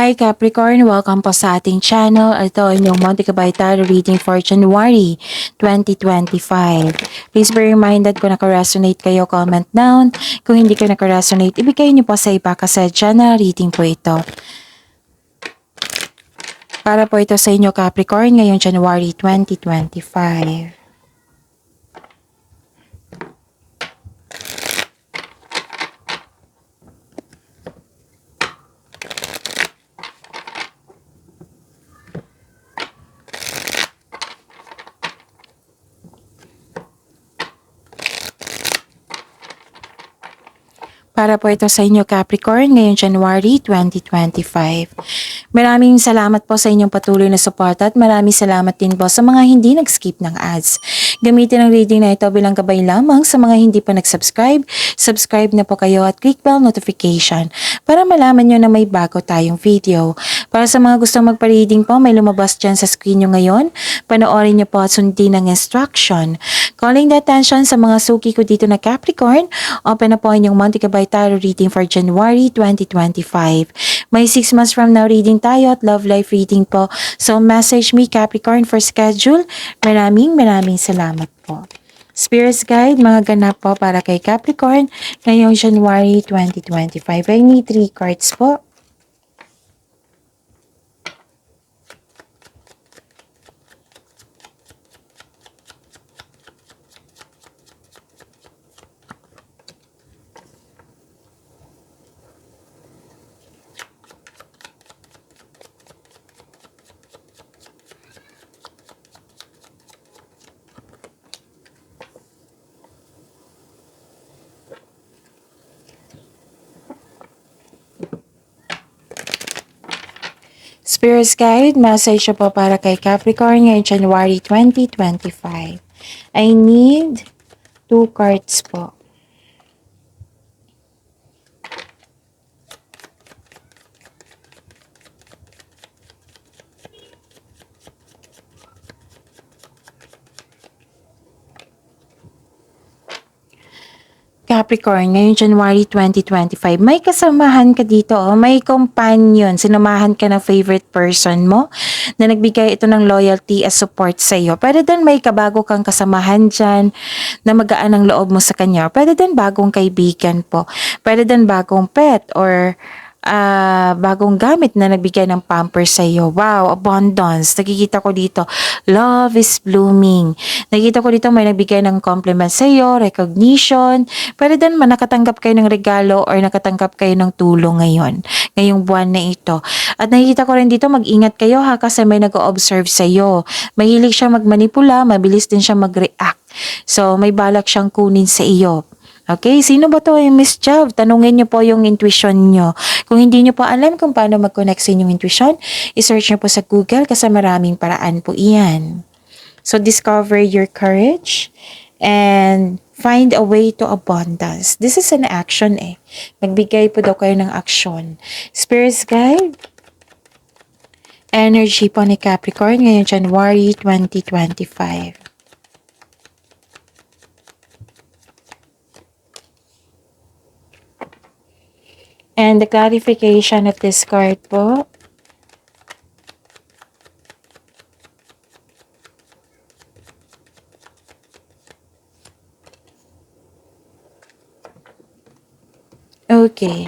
Hi Capricorn, welcome po sa ating channel. Ito ang inyong Monte Cabay Tarot reading for January 2025. Please be reminded kung naka-resonate kayo, comment down. Kung hindi kayo naka-resonate, ibigay niyo po sa iba kasi channel reading po ito. Para po ito sa inyo Capricorn ngayong January 2025. Para po ito sa inyo Capricorn ngayong January 2025. Maraming salamat po sa inyong patuloy na suporta at maraming salamat din po sa mga hindi nag-skip ng ads. Gamitin ang reading na ito bilang gabay lamang sa mga hindi pa nag-subscribe. Subscribe na po kayo at click bell notification para malaman nyo na may bago tayong video. Para sa mga gustong magpa-reading po, may lumabas dyan sa screen nyo ngayon. Panoorin nyo po at sundin ang instruction. Calling the attention sa mga suki ko dito na Capricorn, open na po inyong Monte Cabay Tarot reading for January 2025. May 6 months from now reading tayo at love life reading po. So message me Capricorn for schedule. Maraming salamat po. Spirits Guide, mga ganap po para kay Capricorn ngayong January 2025. I need 3 cards po. Spirits Guide, message po para kay Capricorn ngayong January 2025. I need 2 cards po. Capricorn, ngayong January 2025, may kasamahan ka dito, may companion, sinumahan ka ng favorite person mo na nagbigay ito ng loyalty as support sa iyo. Pwede din may kabago kang kasamahan dyan na magaan ang loob mo sa kanya. Pwede din bagong kaibigan po. Pwede din bagong pet or bagong gamit na nagbigay ng pampers sa iyo. Wow, abundance. Nakikita ko dito, love is blooming. Nakikita ko dito may nagbigay ng compliment sa iyo, recognition. Pwede din man nakatanggap kayo ng regalo or nakatanggap kayo ng tulong ngayong buwan na ito. At nakikita ko rin dito, mag-ingat kayo ha kasi may nag-o-observe sa iyo. Mahilig siya magmanipula, mabilis din siya mag-react. So, may balak siyang kunin sa iyo. Okay, sino ba to yung Miss Jav? Tanungin niyo po yung intuition niyo. Kung hindi niyo po alam kung paano mag-connect sa inyong intuition, i-search niyo po sa Google kasi maraming paraan po iyan. So, discover your courage and find a way to abundance. This is an action Magbigay po daw kayo ng action. Spirits Guide, energy po ni Capricorn ngayong January 2025. And the clarification of this card po. Okay.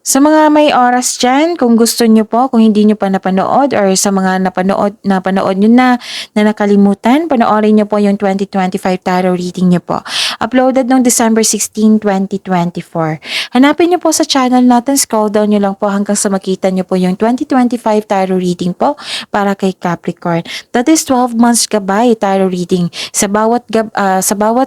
Sa mga may oras dyan, kung gusto nyo po, kung hindi nyo pa napanood or sa mga napanood nyo na nakalimutan, panoorin nyo po yung 2025 tarot reading nyo po. Uploaded noong December 16, 2024. Hanapin nyo po sa channel natin, scroll down nyo lang po hanggang sa makita nyo po yung 2025 tarot reading po para kay Capricorn. That is 12 months gabay tarot reading. Sa bawat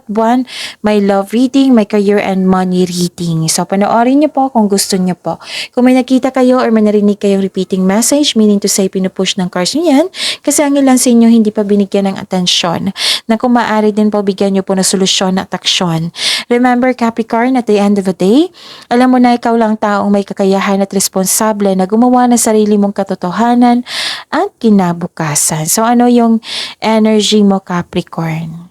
buwan, may love reading, may career and money reading. So panoorin nyo po kung gusto nyo po. Kung may nakita kayo or may narinig kayong repeating message, meaning to say pinupush ng cards nyo yan, kasi ang ilan sa inyo hindi pa binigyan ng atensyon, na kung maaari din po bigyan nyo po ng solusyon at aksyon. Remember Capricorn, at the end of the day, alam mo na ikaw lang taong may kakayahan at responsable na gumawa ng sarili mong katotohanan at kinabukasan. So ano yung energy mo Capricorn?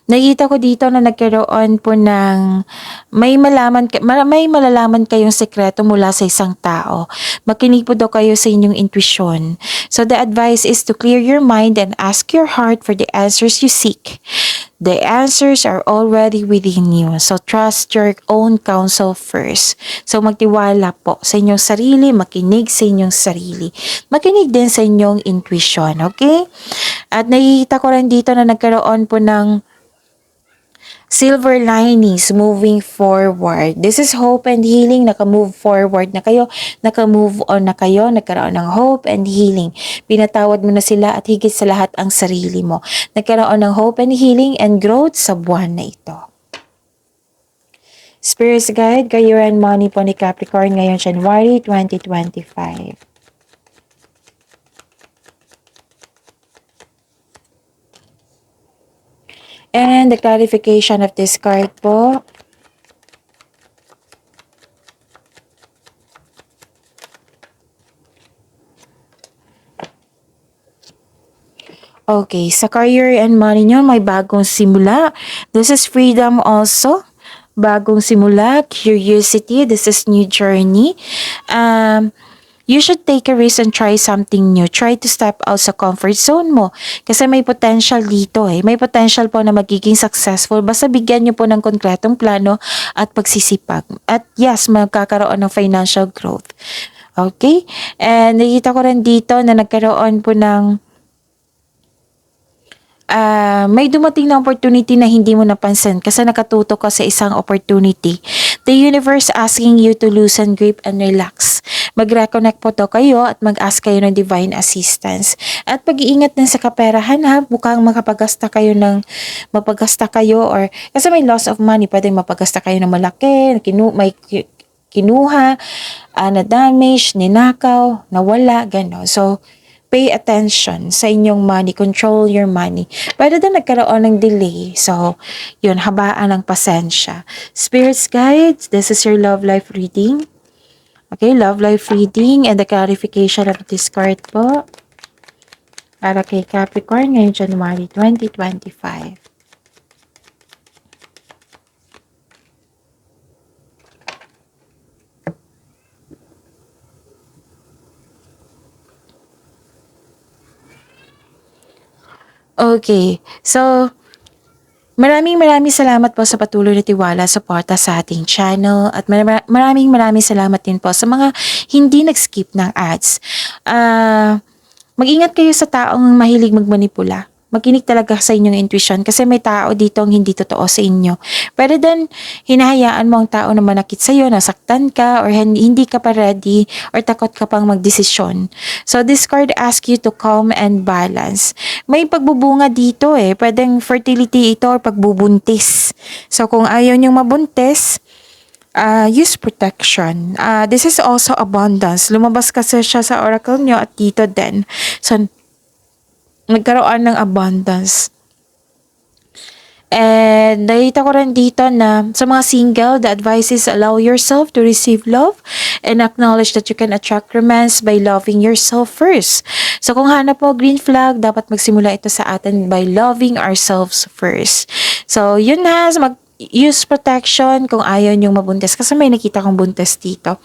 Nakita ko dito na nagkaroon po ng may malalaman kayong sekreto mula sa isang tao. Makinig po daw kayo sa inyong intuition. So the advice is to clear your mind and ask your heart for the answers you seek. The answers are already within you. So trust your own counsel first. So magtiwala po sa inyong sarili, makinig sa inyong sarili. Makinig din sa inyong intuition, okay? At nakikita ko rin dito na nagkaroon po ng silver linings moving forward. This is hope and healing. Naka-move forward na kayo. Naka-move on na kayo. Nagkaroon ng hope and healing. Pinatawad mo na sila at higit sa lahat ang sarili mo. Nagkaroon ng hope and healing and growth sa buwan na ito. Spirit's Guide, Career and Money po ni Capricorn ngayon January 2025. And the clarification of this card po. Okay, sa career and money nyo, may bagong simula. This is freedom also. Bagong simula, curiosity. This is new journey. You should take a risk and try something new. Try to step out sa comfort zone mo. Kasi may potential dito eh. May potential po na magiging successful. Basta bigyan nyo po ng konkretong plano at pagsisipag. At yes, magkakaroon ng financial growth. Okay? And nakita ko rin dito na nagkaroon po ng may dumating na opportunity na hindi mo napansin kasi nakatutok ka sa isang opportunity. The universe asking you to loosen grip and relax. Mag-reconnect po to kayo at mag-ask kayo ng divine assistance. At pag-iingat din sa kaperahan ha, mukhang mapagasta kayo or kasi may loss of money, pwedeng mapagasta kayo ng malaki, may kinuha, na-damage, ninakaw, nawala, gano'n. So, pay attention sa inyong money. Control your money. Pwede din nagkaroon ng delay. So, yun, habaan ng pasensya. Spirit's Guides, this is your love life reading. Okay, love life reading and the clarification of this card po. Para kay Capricorn ngayong January 2025. Okay. So, maraming salamat po sa patuloy na tiwala, suporta sa ating channel at maraming salamat din po sa mga hindi nag-skip ng ads. Mag-ingat kayo sa taong mahilig magmanipula. Makinig talaga sa inyong intuition kasi may tao dito ang hindi totoo sa inyo. Pero then, hinahayaan mo ang tao na manakit sa iyo, nasaktan ka, or hindi ka pa ready, or takot ka pang magdesisyon. So, this card asks you to calm and balance. May pagbubunga dito eh. Pwedeng fertility ito or pagbubuntis. So, kung ayaw niyong mabuntis, use protection. This is also abundance. Lumabas kasi siya sa oracle nyo at dito din. So, nagkaroon ng abundance. And nakita ko rin dito na sa mga single, the advice is allow yourself to receive love and acknowledge that you can attract romance by loving yourself first. So kung hanap mo green flag, dapat magsimula ito sa atin by loving ourselves first. So yun na, use protection kung ayaw nyong mabuntis kasi may nakita kong buntis dito.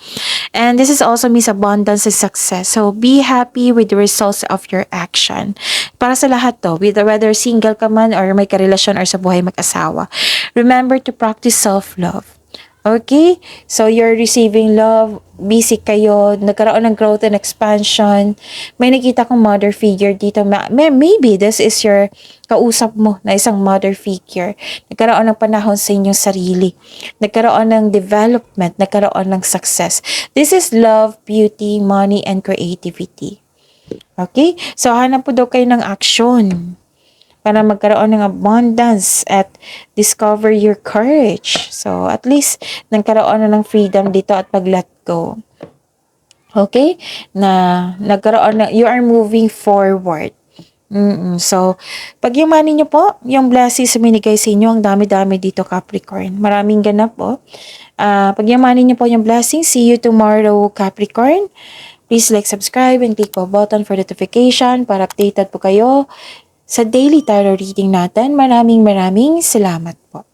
And this is also means abundance and success. So be happy with the results of your action. Para sa lahat to, whether single ka man or may karelasyon or sa buhay mag-asawa. Remember to practice self-love. Okay? So, you're receiving love, busy kayo, nagkaroon ng growth and expansion. May nakita kong mother figure dito. Maybe this is your kausap mo na isang mother figure. Nagkaroon ng panahon sa inyong sarili. Nagkaroon ng development, nagkaroon ng success. This is love, beauty, money, and creativity. Okay? So, hanap po daw kayo ng action para magkaroon ng abundance at discover your courage. So, at least, nagkaroon na ng freedom dito at pag-let go. Okay? Nagkaroon na, you are moving forward. So, pag yung money nyo po, yung blessings minigay sa inyo, ang dami-dami dito Capricorn. Maraming ganap po. Pag yung money nyo po yung blessings, see you tomorrow Capricorn. Please like, subscribe, and click po button for notification para updated po kayo sa daily tarot reading natin. Maraming salamat po.